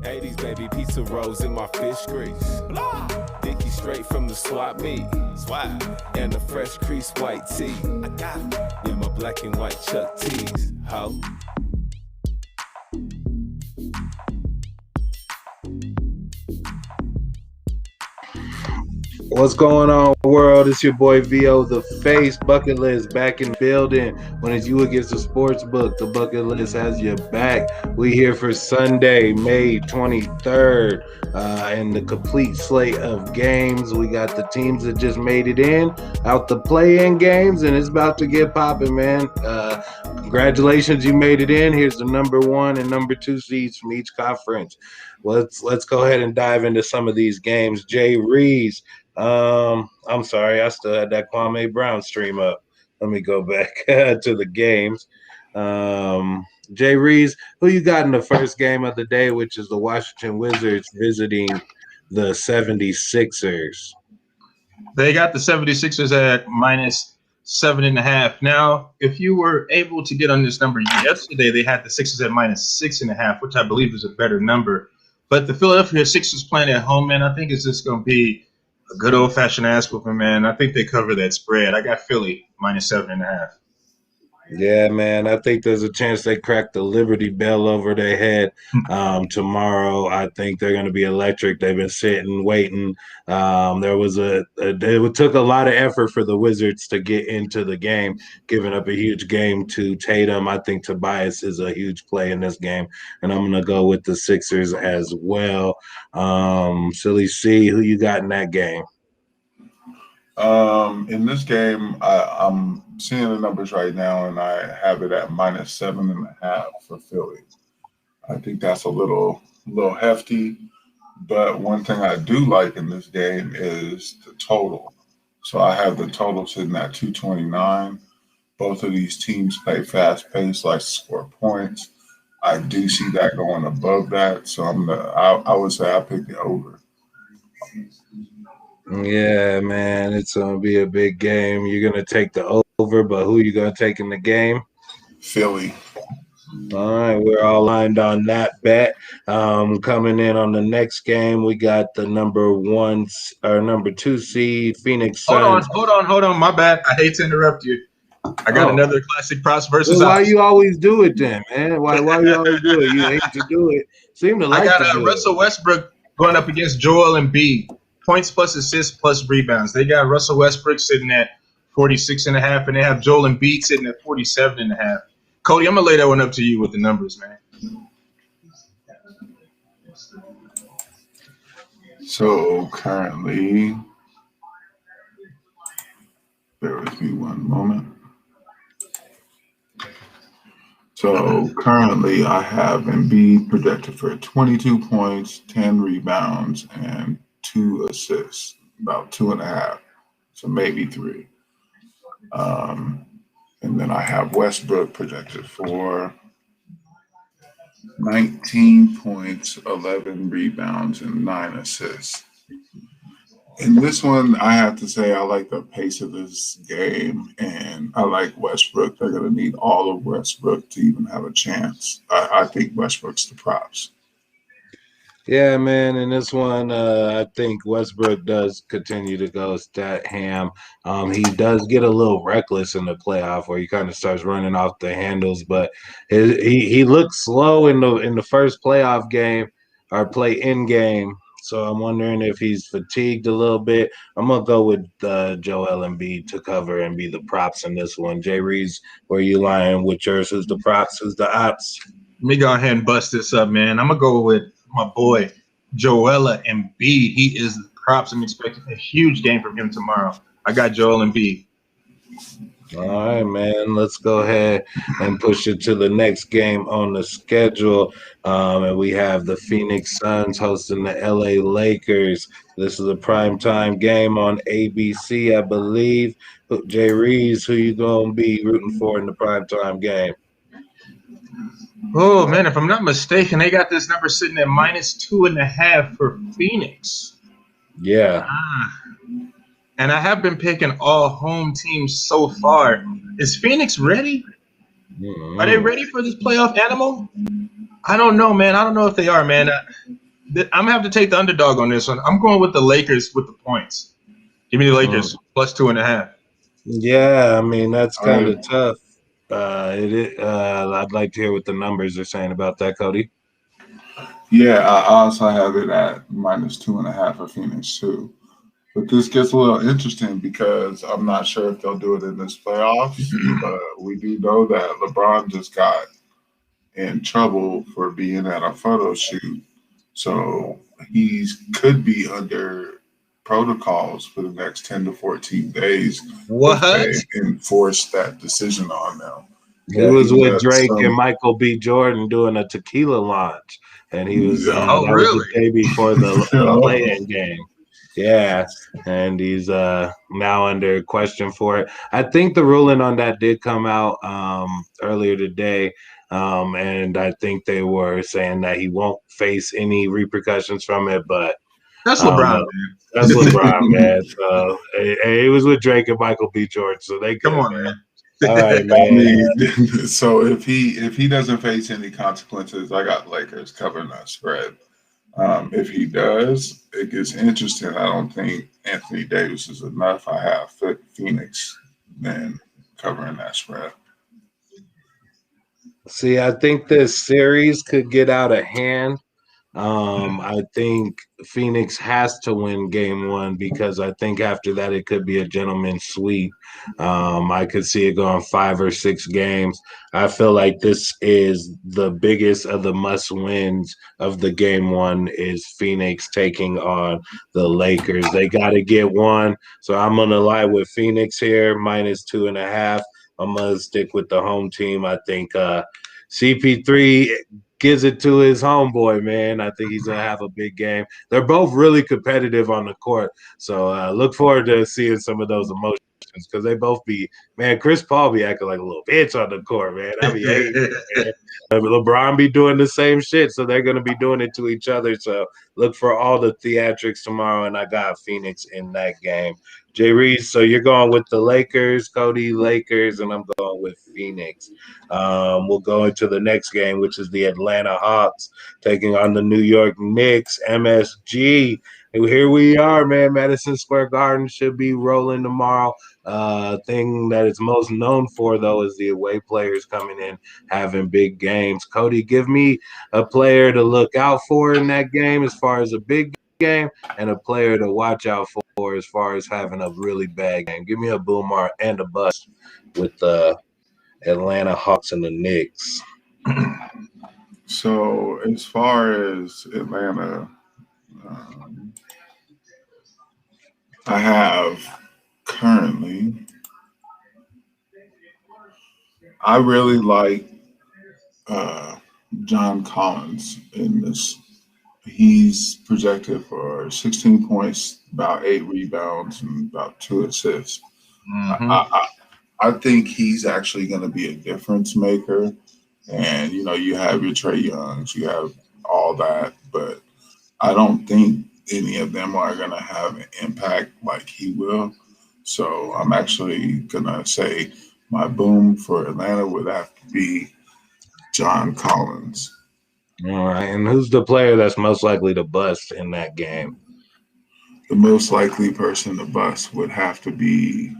80s baby, pizza rolls in my fish grease. Blah. Dicky straight from the swap meet. Swag. And the fresh crease white tee. I got it. Yeah, my black and white Chuck tees. Ho. What's going on, world? It's your boy VO the Face. Bucket List back in the building. When it's you against the sports book, the Bucket List has your back. We here for Sunday, May 23rd, and the complete slate of games. We got the teams that just made it in, out the play-in games, and it's about to get popping, man. Congratulations, you made it in. Here's the number 1 and number 2 seeds from each conference. Let's go ahead and dive into some of these games. Jay Rees. I'm sorry, I still had that Kwame Brown stream up. Let me go back to the games. Jay Rees, who you got in the first game of the day, which is the Washington Wizards visiting the 76ers? They got the 76ers at -7.5. Now, if you were able to get on this number yesterday, they had the Sixers at -6.5, which I believe is a better number. But the Philadelphia Sixers playing at home, man, I think it's just going to be a good old-fashioned ass whooping, man. I think they cover that spread. I got Philly -7.5. Yeah, man, I think there's a chance they crack the Liberty Bell over their head tomorrow. I think they're going to be electric. They've been sitting, waiting. It took a lot of effort for the Wizards to get into the game, giving up a huge game to Tatum. I think Tobias is a huge play in this game, and I'm going to go with the Sixers as well. Silly C, who you got in that game? In this game, I'm seeing the numbers right now, and I have it at -7.5 for Philly. I think that's a little hefty, but one thing I do like in this game is the total. So I have the total sitting at 229. Both of these teams play fast-paced, like to score points. I do see that going above that, so I would say I pick the over. Yeah, man, it's going to be a big game. You're going to take the over, but who are you going to take in the game? Philly. All right, we're all lined on that bet. Coming in on the next game, we got the number 2 seed, Phoenix Suns. Hold on. My bad. I hate to interrupt you. I got another classic props versus. Well, why you always do it then, man? Why you always do it? You hate to do it. Seem to like I to got do Russell Westbrook going up against Joel Embiid. Points plus assists plus rebounds. They got Russell Westbrook sitting at 46.5, and they have Joel Embiid sitting at 47.5. Cody, I'm gonna lay that one up to you with the numbers, man. So currently, bear with me one moment. So currently, I have Embiid projected for 22 points, 10 rebounds, and 2 assists, about 2.5, so maybe 3. And then I have Westbrook projected for 19 points, 11 rebounds, and 9 assists. In this one, I have to say I like the pace of this game, and I like Westbrook. They're going to need all of Westbrook to even have a chance. I think Westbrook's the props. Yeah, man. In this one, I think Westbrook does continue to go stat ham. He does get a little reckless in the playoff where he kind of starts running off the handles, but he looked slow in the first playoff game or play-in game. So I'm wondering if he's fatigued a little bit. I'm gonna go with Joel Embiid to cover and be the props in this one. Jay Rees, where you lying with yours? Who's the props? Who's the ops? Let me go ahead and bust this up, man. I'm gonna go with my boy Joel Embiid. He is the props. I'm expecting a huge game from him tomorrow. I got Joel Embiid. All right, man. Let's go ahead and push it to the next game on the schedule. And we have the Phoenix Suns hosting the LA Lakers. This is a primetime game on ABC, I believe. Jay Rees, who you gonna be rooting for in the primetime game? Oh, man, if I'm not mistaken, they got this number sitting at -2.5 for Phoenix. Yeah. And I have been picking all home teams so far. Is Phoenix ready? Mm-hmm. Are they ready for this playoff animal? I don't know, man. I don't know if they are, man. I'm gonna have to take the underdog on this one. I'm going with the Lakers with the points. Give me the Lakers plus 2.5. Yeah, I mean that's kind I, of tough. I'd like to hear what the numbers are saying about that, Cody. yeah, I also have it at -2.5 for Phoenix too. But this gets a little interesting because I'm not sure if they'll do it in this playoffs. But we do know that LeBron just got in trouble for being at a photo shoot. So he could be under protocols for the next 10 to 14 days if What? they enforce that decision on them. He Yeah, was he with had Drake and some. Michael B. Jordan doing a tequila launch, and he was Yeah. Oh, that was the really? day before the Yeah. play-in game. Yeah, and he's now under question for it. I think the ruling on that did come out earlier today, and I think they were saying that he won't face any repercussions from it, but That's I don't LeBron, know. man. That's LeBron, man. So he was with Drake and Michael B. Jordan, so they Come good, on, man. man. All right, I man. mean, so if he doesn't face any consequences, I got Lakers covering that spread. If he does, it gets interesting. I don't think Anthony Davis is enough. I have Phoenix then covering that spread. See, I think this series could get out of hand. I think Phoenix has to win game one because I think after that it could be a gentleman's sweep. I could see it going 5 or 6 games. I feel like this is the biggest of the must wins of the game one is Phoenix taking on the Lakers. They got to get one. So I'm going to lie with Phoenix here, -2.5. I'm going to stick with the home team. I think CP3 gives it to his homeboy, man. I think he's gonna have a big game. They're both really competitive on the court, so look forward to seeing some of those emotions because they both be, man. Chris Paul be acting like a little bitch on the court, man. I be hating it, man. LeBron be doing the same shit, so they're gonna be doing it to each other. So look for all the theatrics tomorrow, and I got Phoenix in that game. Jay Reese, so you're going with the Lakers, Cody Lakers, and I'm going with Phoenix. We'll go into the next game, which is the Atlanta Hawks taking on the New York Knicks, MSG. And here we are, man. Madison Square Garden should be rolling tomorrow. Thing that it's most known for, though, is the away players coming in having big games. Cody, give me a player to look out for in that game as far as a big game and a player to watch out for as far as having a really bad game. Give me a boomer and a bust with the Atlanta Hawks and the Knicks. So as far as Atlanta, um, I have currently. I really like uh, John Collins in this. He's projected for 16 points, about 8 rebounds, and about 2 assists. Mm-hmm. I think he's actually going to be a difference maker. And, you have your Trey Youngs, you have all that, but I don't think any of them are going to have an impact like he will. So I'm actually going to say my boom for Atlanta would have to be John Collins. All right. And who's the player that's most likely to bust in that game? The most likely person to bust would have to be,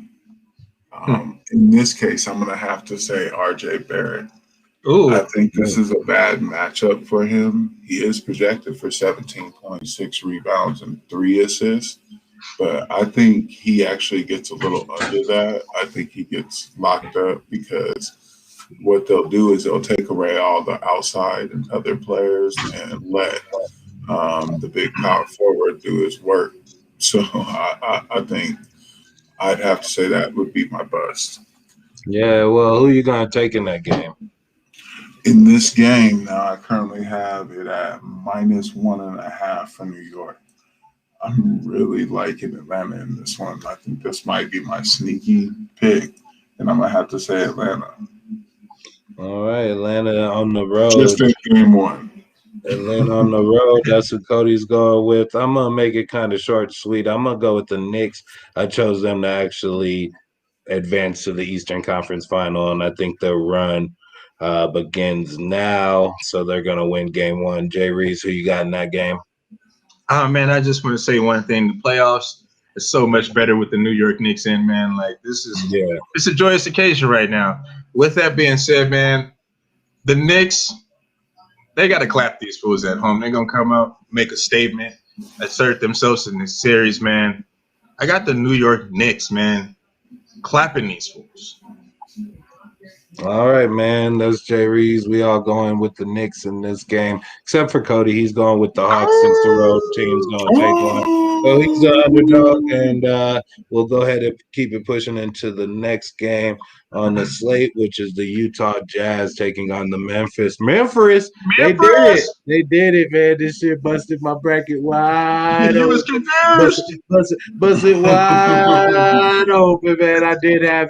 in this case, I'm going to have to say RJ Barrett. Ooh. I think this is a bad matchup for him. He is projected for 17.6 rebounds and 3 assists, but I think he actually gets a little under that. I think he gets locked up because what they'll do is they'll take away all the outside and other players and let the big power forward do his work. So I think I'd have to say that would be my bust. Yeah, well, who you going to take in that game? In this game, now I currently have it at -1.5 for New York. I'm really liking Atlanta in this one. I think this might be my sneaky pick, and I'm going to have to say Atlanta. All right, Atlanta on the road. Just in game one. Atlanta on the road. That's who Cody's going with. I'm going to make it kind of short and sweet. I'm going to go with the Knicks. I chose them to actually advance to the Eastern Conference Final, and I think they'll run begins now. So they're going to win game one. Jay Reese, who you got in that game? Oh, man, I just want to say one thing. The playoffs is so much better with the New York Knicks in, man. Like, it's a joyous occasion right now. With that being said, man, the Knicks, they got to clap these fools at home. They're going to come out, make a statement, assert themselves in this series, man. I got the New York Knicks, man, clapping these fools. All right, man. That's Jay Reeves. We all going with the Knicks in this game, except for Cody. He's going with the Hawks since the road team's going to take one. So he's the underdog, and we'll go ahead and keep it pushing into the next game on the slate, which is the Utah Jazz taking on the Memphis. They did it. They did it, man. This shit busted my bracket wide open. He was confused. Busted wide open, man. I did have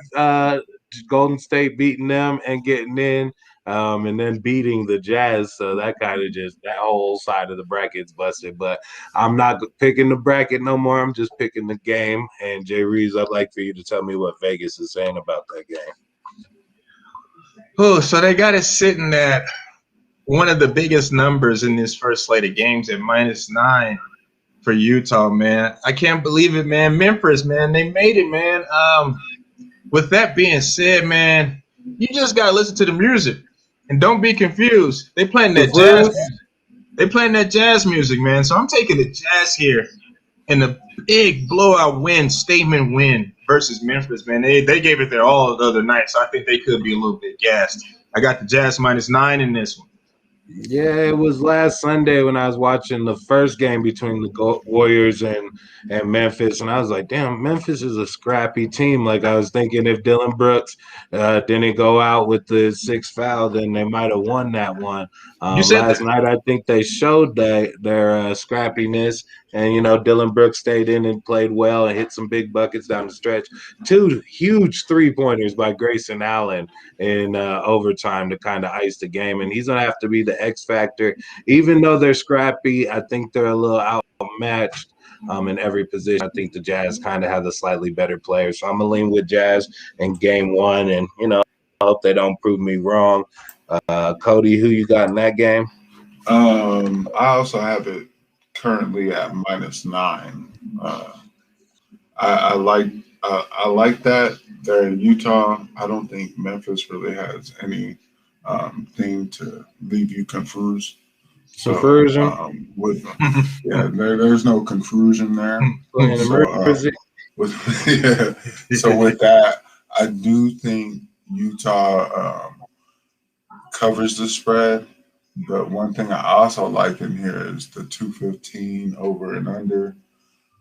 Golden State beating them and getting in, and then beating the Jazz. So that kind of that whole side of the bracket's busted. But I'm not picking the bracket no more. I'm just picking the game. And Jay Reeves, I'd like for you to tell me what Vegas is saying about that game. Oh, so they got it sitting at one of the biggest numbers in this first slate of games at -9 for Utah, man. I can't believe it, man. Memphis, man, they made it, man. With that being said, man, you just gotta listen to the music and don't be confused. They playing that jazz. They playing that jazz music, man. So I'm taking the Jazz here in a big blowout win, statement win versus Memphis, man. They gave it their all the other night, so I think they could be a little bit gassed. I got the Jazz -9 in this one. Yeah, it was last Sunday when I was watching the first game between the Warriors and Memphis, and I was like, damn, Memphis is a scrappy team. Like, I was thinking if Dylan Brooks didn't go out with the 6th foul, then they might have won that one. Last night, I think they showed their scrappiness, and, Dylan Brooks stayed in and played well and hit some big buckets down the stretch. 2 huge three-pointers by Grayson Allen in overtime to kind of ice the game, and he's going to have to be the X factor. Even though they're scrappy, I think they're a little outmatched in every position. I think the Jazz kind of have the slightly better players. So I'm going to lean with Jazz in game one, and, I hope they don't prove me wrong. Cody, who you got in that game? I also have it currently at -9. I like that. They're in Utah. I don't think Memphis really has any thing to leave you confused. Confusion? There's no confusion there. So with that, I do think Utah covers the spread. But one thing I also like in here is the 215 over and under.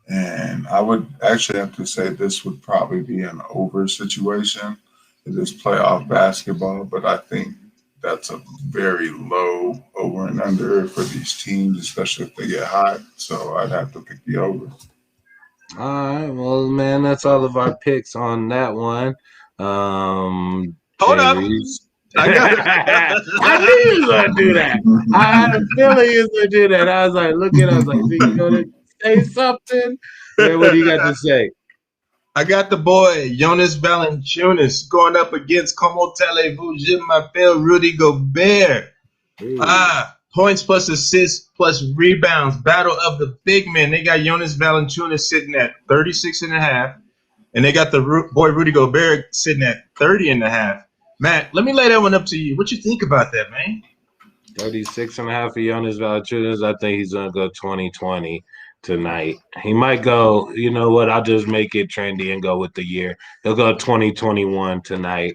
And I would actually have to say this would probably be an over situation. It is playoff basketball, but I think that's a very low over and under for these teams, especially if they get hot. So I'd have to pick the over. All right. Well, man, that's all of our picks on that one. Hold up. I knew you was going to do that. I had a feeling you was going to do that. I was like, I was like, you going to say something? Man, what do you got to say? I got the boy, Jonas Valanciunas, going up against Como Televuz, je m'appelle Rudy Gobert. Points plus assists plus rebounds. Battle of the big men. They got Jonas Valanciunas sitting at 36.5. And they got the boy Rudy Gobert sitting at 30.5. Matt, let me lay that one up to you. What you think about that, man? 36.5 for Jonas Valanciunas. I think he's going to go 20-20 tonight. He might go, you know what, I'll just make it trendy and go with the year. He'll go 20-21 tonight,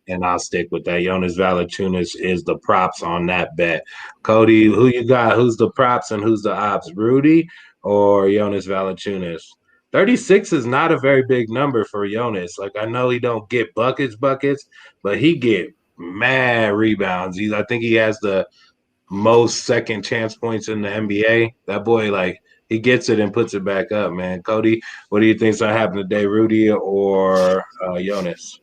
and I'll stick with that. Jonas Valanciunas is the props on that bet. Cody, who you got? Who's the props and who's the ops? Rudy or Jonas Valanciunas? 36 is not a very big number for Jonas. Like, I know he don't get buckets, but he get mad rebounds. I think he has the most second chance points in the NBA. That boy, like, he gets it and puts it back up, man. Cody, what do you think's gonna happen today, Rudy or Jonas?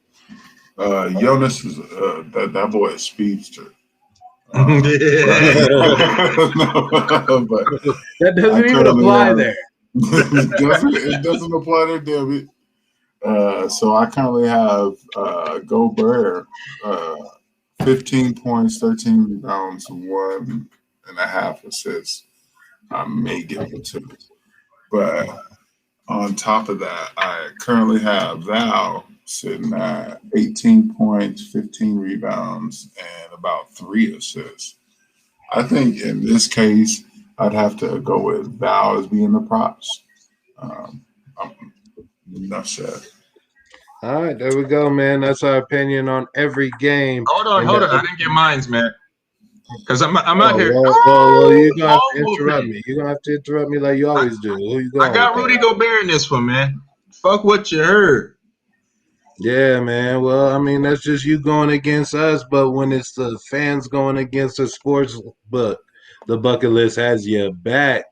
Jonas is that boy is speedster. But that doesn't even apply there. It doesn't apply there, David. So I currently have Gobert 15 points, 13 rebounds, 1.5 assists. I may give him 2. But on top of that, I currently have Val sitting at 18 points, 15 rebounds, and about 3 assists. I think in this case, I'd have to go with Val as being the props. Enough said. All right, there we go, man. That's our opinion on every game. Hold on. I didn't get mines, man. Because I'm out here. Well, you're gonna have to interrupt me. You're gonna have to interrupt me like you always do. Who you going I got with, Rudy Gobert in this one, man. Fuck what you heard. Yeah, man. Well, I mean, that's just you going against us, but when it's the fans going against the sports book, the bucket list has your back.